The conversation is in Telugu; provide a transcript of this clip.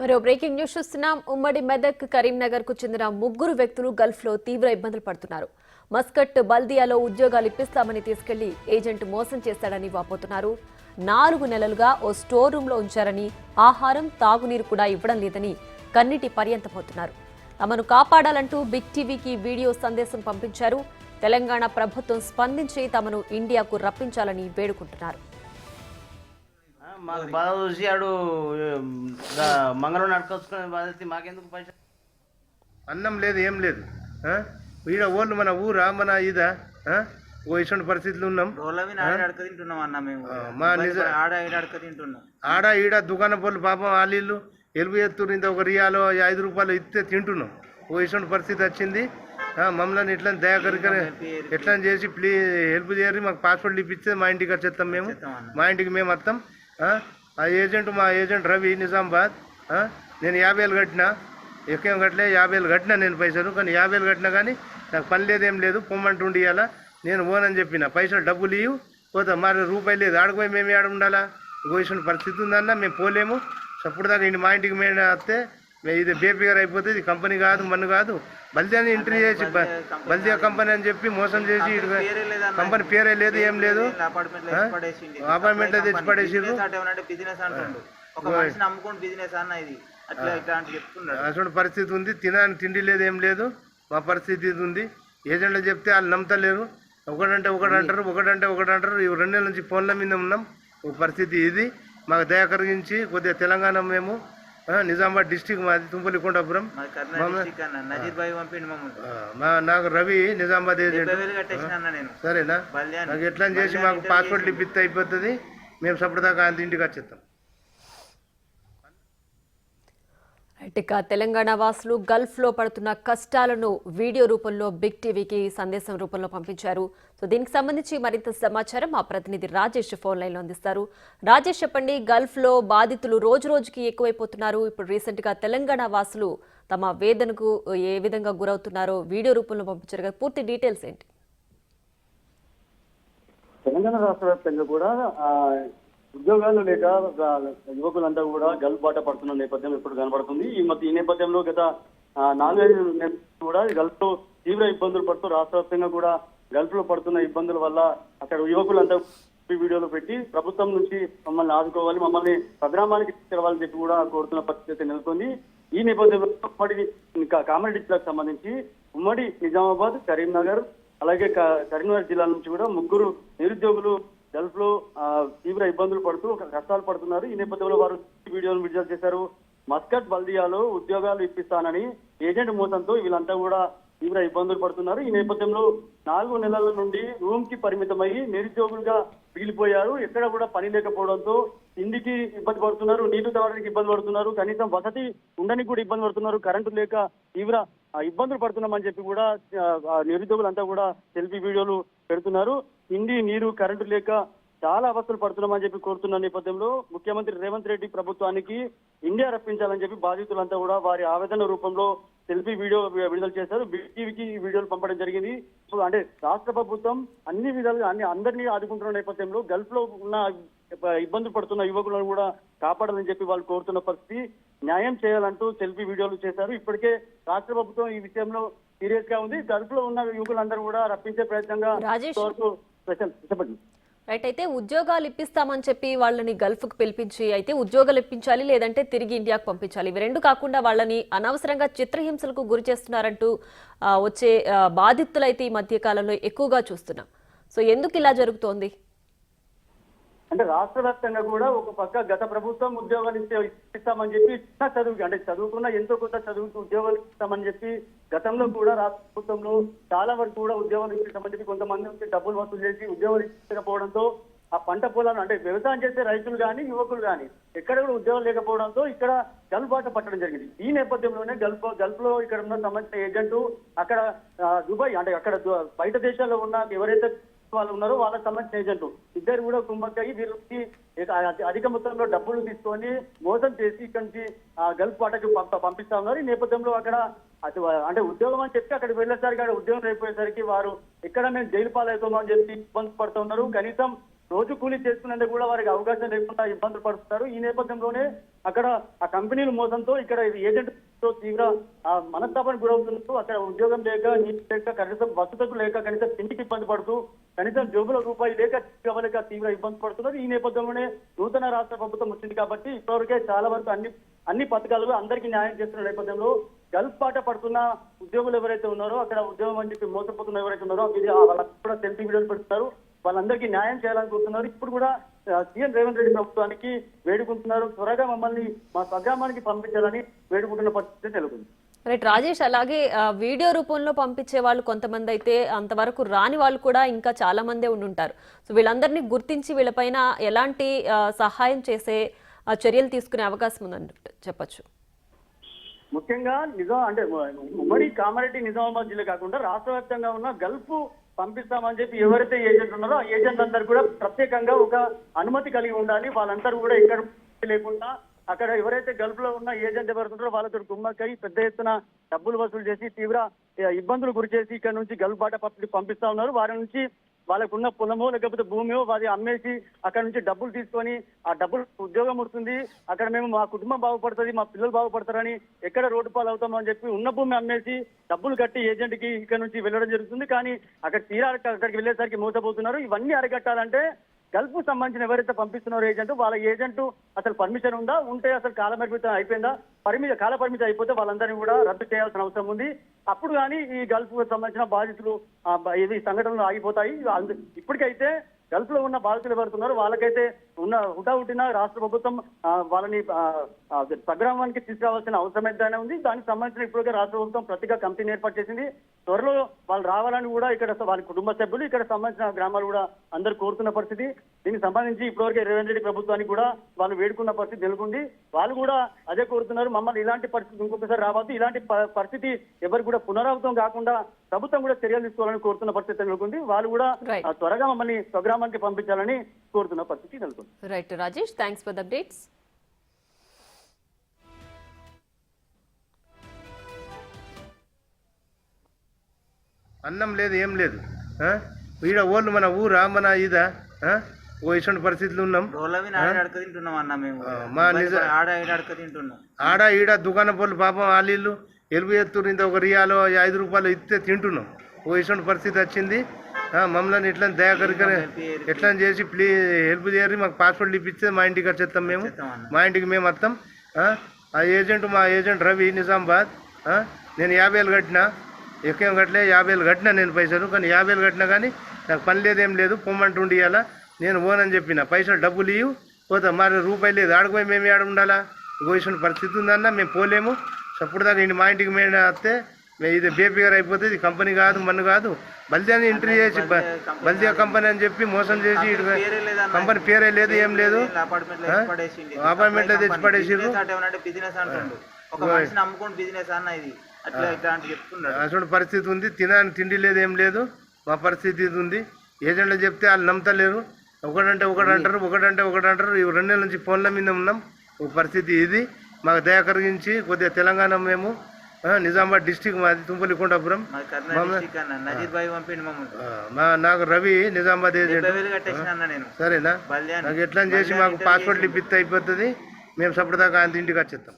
మరో బ్రేకింగ్ న్యూస్ చూస్తున్నాం. ఉమ్మడి మెదక్ కరీంనగర్ కు చెందిన ముగ్గురు వ్యక్తులు గల్ఫ్ లో తీవ్ర ఇబ్బందులు పడుతున్నారు. మస్కట్ బల్దియాలో ఉద్యోగాలు ఇప్పిస్తామని తీసుకెళ్లి ఏజెంట్ మోసం చేశాడని వాపోతున్నారు. 4 నెలలుగా ఓ స్టోర్ రూమ్ లో ఉంచారని, ఆహారం తాగునీరు కూడా ఇవ్వడం లేదని కన్నీటి పర్యంతమవుతున్నారు. తమను కాపాడాలంటూ బిగ్ టీవీకి వీడియో సందేశం పంపించారు. తెలంగాణ ప్రభుత్వం స్పందించి తమను ఇండియాకు రప్పించాలని వేడుకుంటున్నారు. మాకు బాధ చూసి ఆడు మంగళం నడుకొచ్చుకునే బాధ మాకెందుకు పైసలు. అన్నం లేదు, ఏం లేదు. ఈడ ఓళ్ళు మన ఊరా, మన ఇదా ఓ ఇటువంటి పరిస్థితులు ఉన్నాం. ఆడ ఈడ దుకాణ పళ్ళు పాపం ఆలీళ్ళు ఎలుగు ఎత్తురు. ఇంత ఒక రియాలో 5 రూపాయలు ఇస్తే తింటున్నాం. ఓ ఇటువంటి పరిస్థితి వచ్చింది. మమ్మల్ని ఎట్లా దయాకరిక ఎట్లా చేసి ప్లీజ్ హెల్ప్ చేయరు. మాకు పాస్పోర్ట్లు ఇప్పిస్తే మా ఇంటికి వచ్చేస్తాం. మా ఇంటికి మేము వస్తాం. ఆ ఏజెంట్, మా ఏజెంట్ రవి నిజామాబాద్. నేను 50,000 కట్టినా, ఎక్కువ కట్టలే, 50,000 కట్టినా నేను పైసలు. కానీ 50,000 కట్టినా కానీ నాకు పని లేదేం లేదు, పొమ్మంటుండి ఇవ్వాలా. నేను పోనని చెప్పిన, పైసలు డబ్బులు ఇవ్వు పోతా. మరి రూపాయి లేదు, ఆడపోయి మేము ఏడ ఉండాలా? గోసిన పరిస్థితి ఉందన్న, మేము పోలేము. అప్పుడు దాకా మా ఇంటికి మేము వస్తే ఇది బేఫిగర్ అయిపోతుంది. ఇది కంపెనీ కాదు, మన్ను కాదు. బల్దియాని ఎంట్రీ చేసి బల్దియా కంపెనీ అని చెప్పి మోసం చేసి కంపెనీ పేరే లేదు, ఏం లేదు. అపార్ట్మెంట్ తెచ్చి పడేసిర్రు. అటువంటి పరిస్థితి ఉంది. తినడానికి తిండి లేదు, ఏం లేదు. మా పరిస్థితి ఇది ఉంది. ఏజెంట్లు చెప్తే వాళ్ళు నమ్మతలేరు. ఒకటంటే ఒకటి అంటారు, ఒకటి అంటారు. 2 నెలల నుంచి ఫోన్ల మీద ఉన్నాం. పరిస్థితి ఇది. మాకు దయ కలిగించి కొద్దిగా తెలంగాణ మేము నిజామాబాద్ డిస్టిక్, మాది తుంపలికొండాపురం. నాకు రవి నిజామాబాద్ ఏజెంట్. సరేనా? నాకు ఎట్లా చేసి మాకు పాస్పోర్ట్లు ఇప్పిస్తే అయిపోతుంది. మేము సపటిదాకా అంత ఇంటికి వచ్చేస్తాం. ఇక తెలంగాణ వాసులు గల్ఫ్ లో పడుతున్న కష్టాలను వీడియో రూపంలో బిగ్ టీవీకి సందేశం రూపంలో పంపించారు. సో దీనికి సంబంధించి మరింత సమాచారం మా ప్రతినిధి రాజేష్ ఫోన్ లైన్ లో అందిస్తారు. రాజేష్, చెప్పండి, గల్ఫ్ లో బాధితులు రోజు రోజుకి ఎక్కువైపోతున్నారు. ఇప్పుడు రీసెంట్ గా తెలంగాణ వాసులు తమ వేదనకు ఏ విధంగా గురవుతున్నారో వీడియో రూపంలో పంపించారు కదా, పూర్తి డీటెయిల్స్ ఏంటి? తెలంగాణ రాష్ట్ర వ్యాప్తంగా కూడా ఉద్యోగాలు లేక యువకులంతా కూడా గల్ఫ్ బాట పడుతున్న నేపథ్యం ఇప్పుడు కనబడుతుంది. ఈ నేపథ్యంలో గత 4-5 నెలలు కూడా గల్ఫ్ లో తీవ్ర ఇబ్బందులు పడుతూ రాష్ట్ర వ్యాప్తంగా కూడా గల్ఫ్ లో పడుతున్న ఇబ్బందుల వల్ల అక్కడ యువకులంతా వీడియోలు పెట్టి ప్రభుత్వం నుంచి మమ్మల్ని ఆదుకోవాలి, మమ్మల్ని స్వగ్రామానికి తీసుకెళ్లాలని చెప్పి కూడా కోరుతున్న పరిస్థితి నెలకొంది. ఈ నేపథ్యంలో ఉమ్మడి కామారెడ్డి జిల్లాకు సంబంధించి ఉమ్మడి నిజామాబాద్, కరీంనగర్, అలాగే కరీంనగర్ జిల్లా నుంచి కూడా 3 నిరుద్యోగులు గల్ఫ్ లో తీవ్ర ఇబ్బందులు పడుతూ కష్టాలు పడుతున్నారు. ఈ నేపథ్యంలో వారు వీడియోలు విడుదల చేశారు. మస్కట్ బల్దియాలో ఉద్యోగాలు ఇప్పిస్తానని ఏజెంట్ మోసంతో వీళ్ళంతా కూడా తీవ్ర ఇబ్బందులు పడుతున్నారు. ఈ నేపథ్యంలో 4 నెలల నుండి రూమ్ కి పరిమితమయ్యి నిరుద్యోగులుగా మిగిలిపోయారు. ఎక్కడ కూడా పని లేకపోవడంతో ఇంటికి ఇబ్బంది పడుతున్నారు, నీళ్లు తాగడానికి ఇబ్బంది పడుతున్నారు, కనీసం వసతి ఉండడానికి కూడా ఇబ్బంది పడుతున్నారు. కరెంటు లేక తీవ్ర ఇబ్బందులు పడుతున్నామని చెప్పి కూడా నిరుద్యోగులంతా కూడా సెల్ఫీ వీడియోలు పెడుతున్నారు. తిండి, నీరు, కరెంటు లేక చాలా అవస్థలు పడుతున్నామని చెప్పి కోరుతున్న నేపథ్యంలో ముఖ్యమంత్రి రేవంత్ రెడ్డి ప్రభుత్వానికి ఇండియా రప్పించాలని చెప్పి బాధితులంతా కూడా వారి ఆవేదన రూపంలో సెల్ఫీ వీడియో విడుదల చేశారు. బిగ్ టీవీకి ఈ వీడియోలు పంపడం జరిగింది. అంటే రాష్ట్ర ప్రభుత్వం అన్ని విధాలుగా అందరినీ ఆదుకుంటున్న నేపథ్యంలో గల్ఫ్ లో ఉన్న ఇబ్బందులు పడుతున్న యువకులను కూడా కాపాడాలని చెప్పి వాళ్ళు కోరుతున్న పరిస్థితి. న్యాయం చేయాలంటూ సెల్ఫీ వీడియోలు చేశారు. ఇప్పటికే రాష్ట్ర ప్రభుత్వం ఈ విషయంలో సీరియస్ గా ఉంది. గల్ఫ్ లో ఉన్న యువకులందరూ కూడా రప్పించే ప్రయత్నంగా చెప్పండి. రైట్, అయితే ఉద్యోగాలు ఇప్పిస్తామని చెప్పి వాళ్ళని గల్ఫ్ కు పిలిపించి అయితే ఉద్యోగాలు ఇప్పించాలి, లేదంటే తిరిగి ఇండియాకు పంపించాలి. ఇవి రెండు కాకుండా వాళ్ళని అనవసరంగా చిత్రహింసలకు గురి చేస్తున్నారంటూ వచ్చే బాధితులైతే ఈ మధ్య కాలంలో ఎక్కువగా చూస్తున్నాం. సో ఎందుకు ఇలా జరుగుతోంది? అంటే రాష్ట్ర వ్యాప్తంగా కూడా ఒక పక్క గత ప్రభుత్వం ఉద్యోగాలు ఇస్తామని చెప్పి చదువుకి, అంటే చదువుకున్న ఎంతో కొంత చదువుకు ఉద్యోగాలు ఇస్తామని చెప్పి గతంలో కూడా రాష్ట్ర ప్రభుత్వంలో చాలా వరకు కూడా ఉద్యోగాలు ఇస్తామని చెప్పి కొంతమంది నుంచి డబ్బులు వసూలు చేసి ఉద్యోగాలు ఇచ్చకపోవడంతో ఆ పంట పొలాలు, అంటే వ్యవసాయం చేసే రైతులు కానీ యువకులు కానీ ఎక్కడ కూడా ఉద్యోగం లేకపోవడంతో ఇక్కడ గల్ఫ్ బాట పట్టడం జరిగింది. ఈ నేపథ్యంలోనే గల్ఫ్ లో ఇక్కడ ఉన్న సంబంధించిన ఏజెంట్ అక్కడ దుబాయ్, అంటే అక్కడ బయట దేశాల్లో ఉన్న ఎవరైతే వాళ్ళు ఉన్నారో వాళ్ళకి సంబంధించిన ఏజెంట్ ఇద్దరు కూడా కుమ్మక్కయ్యి వీళ్ళకి అధిక మొత్తంలో డబ్బులు తీసుకొని మోసం చేసి ఇక్కడి నుంచి గల్ఫ్ బాటకి పంపిస్తా ఉన్నారు. ఈ నేపథ్యంలో అక్కడ అంటే ఉద్యోగం అని చెప్పి అక్కడికి వెళ్ళేసరికి అక్కడ ఉద్యోగం అయిపోయేసరికి వారు ఎక్కడ మేము జైలు పాలవుతామని చెప్పి ఇబ్బంది పడుతూ ఉన్నారు. కనీసం రోజు కూలీ చేసుకునేందుకు కూడా వారికి అవకాశం లేకుండా ఇబ్బందులు పడుతున్నారు. ఈ నేపథ్యంలోనే అక్కడ ఆ కంపెనీల మోసంతో ఇక్కడ ఏజెంట్ తో తీవ్ర మనస్తాపానికి గురవుతున్నారు. అక్కడ ఉద్యోగం లేక, నీటి లేక, కనీసం వసతులు లేక, కనీసం ఇంటికి ఇబ్బంది పడుతూ, కనీసం జోబుల రూపాయి లేక ఇవ్వలేక తీవ్ర ఇబ్బంది పడుతున్నారు. ఈ నేపథ్యంలోనే నూతన రాష్ట్ర ప్రభుత్వం వచ్చింది కాబట్టి ఇప్పటివరకే చాలా వరకు అన్ని పథకాలు అందరికీ న్యాయం చేస్తున్న నేపథ్యంలో గల్ఫ్ బాట పడుతున్న ఉద్యోగులు ఎవరైతే ఉన్నారో, అక్కడ ఉద్యోగం అని చెప్పి మోసపోతున్న ఎవరైతే ఉన్నారో వాళ్ళకి కూడా సెల్ఫీ వీడియోలు పెడుతున్నారు. వాళ్ళందరికీ న్యాయం చేయాలని కోరుతున్నారు. ఇప్పుడు కూడా సీఎం రేవంత్ రెడ్డి ప్రభుత్వానికి వేడుకుంటున్నారు, త్వరగా మమ్మల్ని మా స్వగ్రామానికి పంపించాలని వేడుకుంటున్న పరిస్థితి నెలకొంది. రైట్ రాజేష్, అలాగే వీడియో రూపంలో పంపించే వాళ్ళు కొంతమంది అయితే అంతవరకు రాని వాళ్ళు కూడా ఇంకా చాలా మందే ఉండుంటారు. సో వీళ్ళందరినీ గుర్తించి వీళ్ళపైన ఎలాంటి సహాయం చేసే చర్యలు తీసుకునే అవకాశం ఉందని చెప్పొచ్చు. ముఖ్యంగా అంటే ఉమ్మడి కామారెడ్డి నిజామాబాద్ జిల్లా కాకుండా రాష్ట్ర వ్యాప్తంగా ఉన్న గల్ఫ్ పంపిస్తామని చెప్పి ఎవరైతే ఏజెంట్ ఉన్నారో ఆ ఏజెంట్ అందరూ కూడా ప్రత్యేకంగా ఒక అనుమతి కలిగి ఉండాలి. వాళ్ళందరూ కూడా ఎక్కడ లేకుండా అక్కడ ఎవరైతే గల్ఫ్ లో ఉన్న ఏజెంట్ ఎవరుంటారో వాళ్ళతో గుమ్మక్కై పెద్ద ఎత్తున డబ్బులు వసూలు చేసి తీవ్ర ఇబ్బందులు గురి చేసి ఇక్కడ నుంచి గల్ఫ్ బాట పంపిస్తా ఉన్నారు. వారి నుంచి వాళ్ళకున్న పొలమో లేకపోతే భూమియో వారి అమ్మేసి అక్కడ నుంచి డబ్బులు తీసుకొని ఆ డబ్బులు ఉద్యోగం ఉంటుంది, అక్కడ మేము మా కుటుంబం బాగుపడుతుంది, మా పిల్లలు బాగుపడతారని ఎక్కడ రోడ్డు పాలు అవుతామని చెప్పి ఉన్న భూమి అమ్మేసి డబ్బులు కట్టి ఏజెంట్ కి ఇక్కడ నుంచి వెళ్ళడం జరుగుతుంది. కానీ అక్కడ తీరా అక్కడికి వెళ్ళేసరికి మోసపోతున్నారు. ఇవన్నీ అరికట్టాలంటే గల్ఫ్ సంబంధించిన ఎవరైతే పంపిస్తున్నారో ఏజెంట్, వాళ్ళ ఏజెంట్ అసలు పర్మిషన్ ఉందా, ఉంటే అసలు కాలపరిమితం అయిపోయిందా, కాల పరిమితి అయిపోతే వాళ్ళందరినీ కూడా రద్దు చేయాల్సిన అవసరం ఉంది. అప్పుడు కానీ ఈ గల్ఫ్ సంబంధించిన బాధితులు ఇవి సంఘటనలు ఆగిపోతాయి. ఇప్పటికైతే గల్ఫ్ లో ఉన్న బాధితులు ఎవరుతున్నారో వాళ్ళకైతే హుటాహుటిన రాష్ట్ర ప్రభుత్వం వాళ్ళని స్వగ్రామానికి తీసుకురావాల్సిన అవసరం ఎంతైనా ఉంది. దానికి సంబంధించిన ఇప్పటికే రాష్ట్ర ప్రభుత్వం ప్రత్యేక కమిటీని ఏర్పాటు చేసింది. త్వరలో వాళ్ళు రావాలని కూడా ఇక్కడ వాళ్ళ కుటుంబ సభ్యులు, ఇక్కడ సంబంధించిన గ్రామాలు కూడా అందరూ కోరుతున్న పరిస్థితి. దీనికి సంబంధించి ఇప్పటివరకు రేవంత్ రెడ్డి ప్రభుత్వానికి కూడా వాళ్ళు వేడుకున్న పరిస్థితి నెలకొంది. వాళ్ళు కూడా అదే కోరుతున్నారు, మమ్మల్ని ఇలాంటి పరిస్థితి ఇంకొకసారి రావద్దు, ఇలాంటి పరిస్థితి ఎవరు కూడా పునరావృతం కాకుండా ప్రభుత్వం కూడా చర్యలు తీసుకోవాలని కోరుతున్న పరిస్థితి నెలకొంది. వాళ్ళు కూడా త్వరగా మమ్మల్ని స్వగ్రామానికి పంపించాలని కోరుతున్న పరిస్థితి నెలకొంది. Right Rajesh, thanks for the updates. అన్నం లేదు, ఏం లేదు. ఈడ ఓళ్ళు మన ఊరా మన ఇదా ఓ ఇటువంటి పరిస్థితులు ఉన్నాం. ఆడ ఈడ దుకాణం పళ్ళు పాపం వాళ్ళు ఎలుగు ఎత్తురు, ఇంత ఒక రియాలో 5 రూపాయలు ఇస్తే తింటున్నాం. ఓ ఇటువంటి పరిస్థితి వచ్చింది. మమ్మల్ని ఇట్లా దయాకరిక ఎట్లా చేసి ప్లీజ్ హెల్ప్ చేయరు, మాకు పాస్పోర్ట్లు ఇప్పిస్తే మా ఇంటికి వచ్చేస్తాం, మేము మా ఇంటికి మేము వస్తాం. ఆ ఏజెంట్ మా ఏజెంట్ రవి నిజామాబాద్, నేను 50,000 కట్టినా, ఎక్కువ కట్టలే, 50,000 కట్టినా నేను పైసలు. కానీ 50,000 కట్టినా కానీ నాకు పని లేదేం లేదు, పొమ్మంటుండి ఇవ్వాలా, నేను ఓనని చెప్పిన పైసలు డబ్బులు ఇవ్వు పోతాం, మరి రూపాయి లేదు, ఆడకపోయి మేము ఆడ ఉండాలా. ఇటువంటి పరిస్థితి ఉందన్న, మేము పోలేము. అప్పుడు దాకా మా ఇంటికి మేము వస్తే ఇది బేపీఆర్ అయిపోతుంది, ఇది కంపెనీ కాదు, మన కాదు, బల్దియాని ఎంట్రీ చేసి బల్దియా కంపెనీ అని చెప్పి మోసం చేసి కంపెనీ పేరే లేదు, ఏం లేదు, అపార్ట్మెంట్లో తెచ్చి పడేసిర్రు. అటువంటి పరిస్థితి ఉంది, తినడానికి తిండి లేదు, ఏం లేదు, మా పరిస్థితి ఇది ఉంది. ఏజెంట్లు చెప్తే వాళ్ళు నమ్మతలేరు, ఒకటంటే ఒకటి అంటారు, ఒకటంటే ఒకటి అంటారు. 2 నెలల నుంచి ఫోన్ల మీద ఉన్నాం. ఒక పరిస్థితి ఇది, మాకు దయ కలిగించి కొద్దిగా తెలంగాణ మేము నిజామాబాద్ డిస్టిక్, మాది తుంపల్లి కొండాపురం. నాకు రవి నిజామాబాద్ ఏజెంట్. సరేనా, నాకు ఎట్లా చేసి మాకు పాస్పోర్ట్లు ఇప్పిస్తే అయిపోతుంది, మేము సపటిదాకా ఆయన ఇంటికి వచ్చేస్తాం.